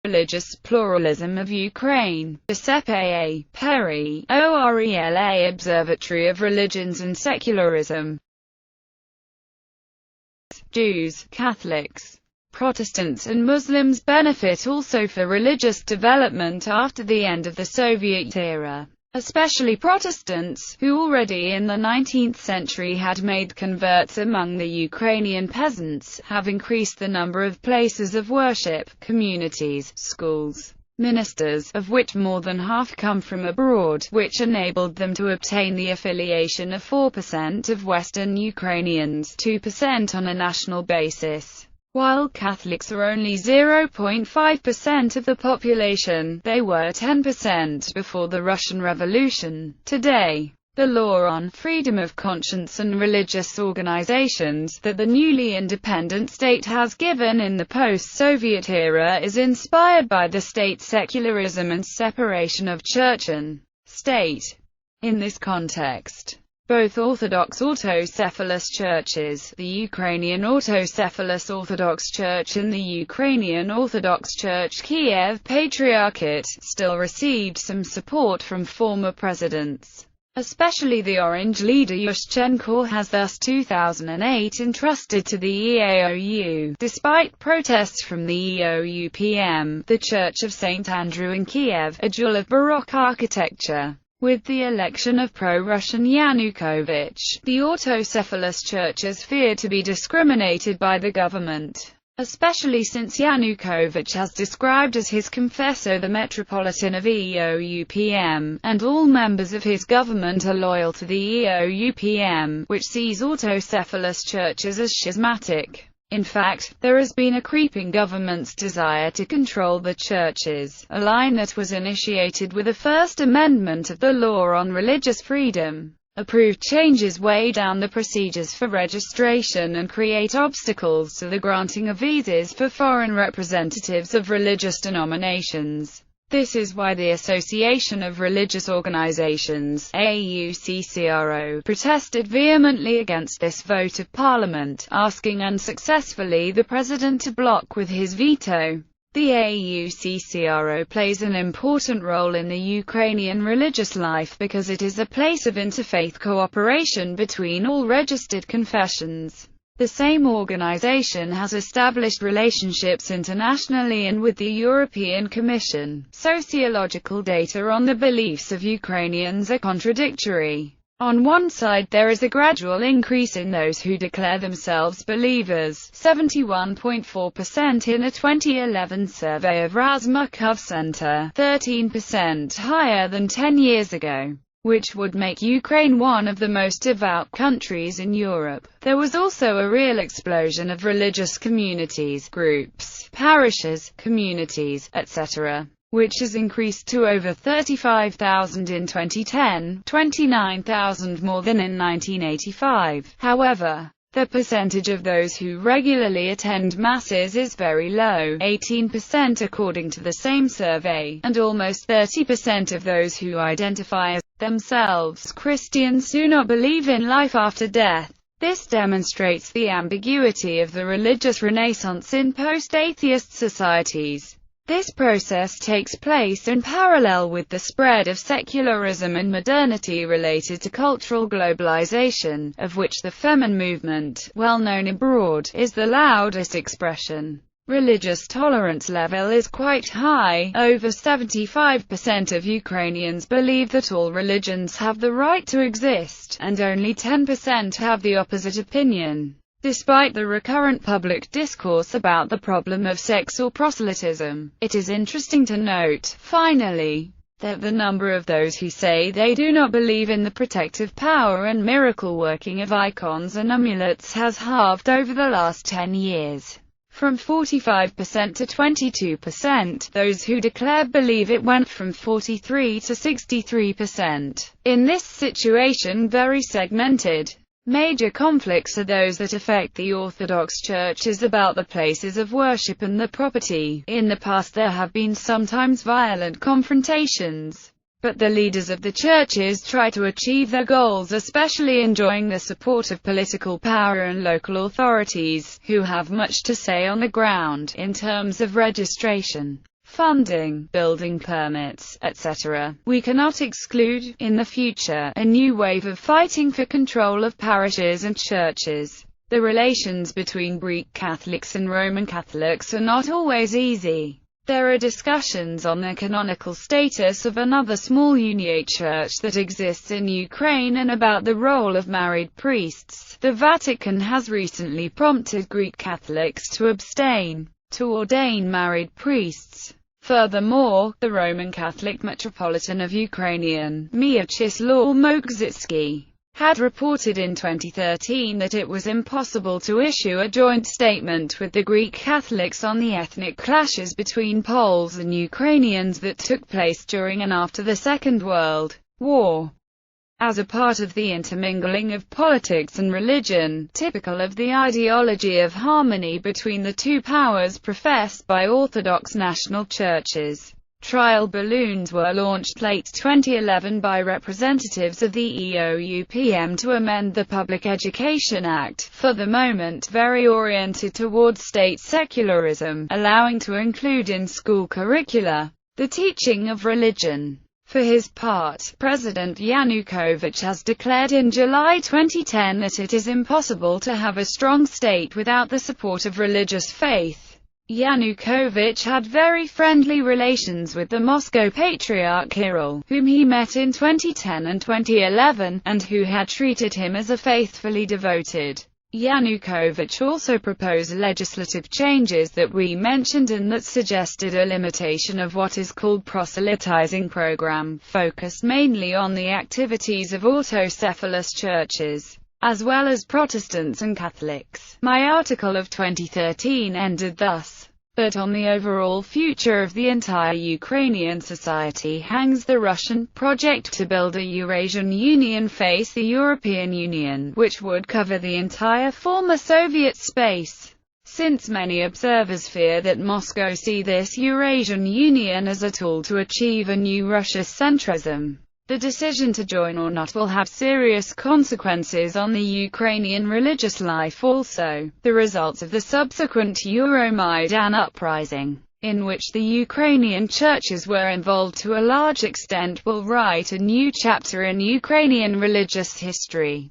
Religious Pluralism of Ukraine. Giuseppe A. Perri, ORELA Observatory of Religions and Secularism. Jews, Catholics, Protestants and Muslims benefit also for religious development after the end of the Soviet era. Especially Protestants, who already in the 19th century had made converts among the Ukrainian peasants, have increased the number of places of worship, communities, schools, ministers, of which more than half come from abroad, which enabled them to obtain the affiliation of 4% of Western Ukrainians, 2% on a national basis. While Catholics are only 0.5% of the population, they were 10% before the Russian Revolution. Today, the law on freedom of conscience and religious organizations that the newly independent state has given in the post-Soviet era is inspired by the state's secularism and separation of church and state. In this context, both Orthodox autocephalous churches, the Ukrainian Autocephalous Orthodox Church and the Ukrainian Orthodox Church Kiev Patriarchate, still received some support from former presidents. Especially the Orange leader Yushchenko has thus 2008 entrusted to the EAOU, despite protests from the EOUPM, the Church of St. Andrew in Kiev, a jewel of Baroque architecture. With the election of pro-Russian Yanukovych, the autocephalous churches fear to be discriminated by the government, especially since Yanukovych has described as his confessor the Metropolitan of EOUPM, and all members of his government are loyal to the EOUPM, which sees autocephalous churches as schismatic. In fact, there has been a creeping government's desire to control the churches, a line that was initiated with the First Amendment of the Law on Religious Freedom. Approved changes weigh down the procedures for registration and create obstacles to the granting of visas for foreign representatives of religious denominations. This is why the Association of Religious Organizations, AUCCRO, protested vehemently against this vote of Parliament, asking unsuccessfully the President to block with his veto. The AUCCRO plays an important role in the Ukrainian religious life because it is a place of interfaith cooperation between all registered confessions. The same organization has established relationships internationally and with the European Commission. Sociological data on the beliefs of Ukrainians are contradictory. On one side there is a gradual increase in those who declare themselves believers, 71.4% in a 2011 survey of Razumkov Center, 13% higher than 10 years ago, which would make Ukraine one of the most devout countries in Europe. There was also a real explosion of religious communities, groups, parishes, communities, etc., which has increased to over 35,000 in 2010, 29,000 more than in 1985. However, the percentage of those who regularly attend masses is very low, 18% according to the same survey, and almost 30% of those who identify as themselves Christians do not believe in life after death. This demonstrates the ambiguity of the religious renaissance in post-atheist societies. This process takes place in parallel with the spread of secularism and modernity related to cultural globalization, of which the Femin movement, well known abroad, is the loudest expression. Religious tolerance level is quite high. Over 75% of Ukrainians believe that all religions have the right to exist, and only 10% have the opposite opinion. Despite the recurrent public discourse about the problem of sex or proselytism, it is interesting to note, finally, that the number of those who say they do not believe in the protective power and miracle working of icons and amulets has halved over the last 10 years. From 45% to 22%, those who declare believe it went from 43 to 63%. In this situation, very segmented, major conflicts are those that affect the Orthodox churches about the places of worship and the property. In the past there have been sometimes violent confrontations, but the leaders of the churches try to achieve their goals, especially enjoying the support of political power and local authorities, who have much to say on the ground, in terms of registration. funding, building permits, etc. We cannot exclude, in the future, a new wave of fighting for control of parishes and churches. The relations between Greek Catholics and Roman Catholics are not always easy. There are discussions on the canonical status of another small Uniate church that exists in Ukraine and about the role of married priests. The Vatican has recently prompted Greek Catholics to abstain to ordain married priests. Furthermore, the Roman Catholic Metropolitan of Ukrainian, Myachislaw Mokrzycki, had reported in 2013 that it was impossible to issue a joint statement with the Greek Catholics on the ethnic clashes between Poles and Ukrainians that took place during and after the Second World War. As a part of the intermingling of politics and religion, typical of the ideology of harmony between the two powers professed by Orthodox national churches, trial balloons were launched late 2011 by representatives of the EOUPM to amend the Public Education Act, for the moment very oriented towards state secularism, allowing to include in school curricula the teaching of religion. For his part, President Yanukovych has declared in July 2010 that it is impossible to have a strong state without the support of religious faith. Yanukovych had very friendly relations with the Moscow Patriarch Kirill, whom he met in 2010 and 2011, and who had treated him as a faithfully devoted. Yanukovych also proposed legislative changes that we mentioned and that suggested a limitation of what is called proselytizing program, focused mainly on the activities of autocephalous churches, as well as Protestants and Catholics. My article of 2013 ended thus. But on the overall future of the entire Ukrainian society hangs the Russian project to build a Eurasian Union face the European Union, which would cover the entire former Soviet space. Since many observers fear that Moscow see this Eurasian Union as a tool to achieve a new Russia-centrism, the decision to join or not will have serious consequences on the Ukrainian religious life also. The results of the subsequent Euromaidan uprising, in which the Ukrainian churches were involved to a large extent, will write a new chapter in Ukrainian religious history.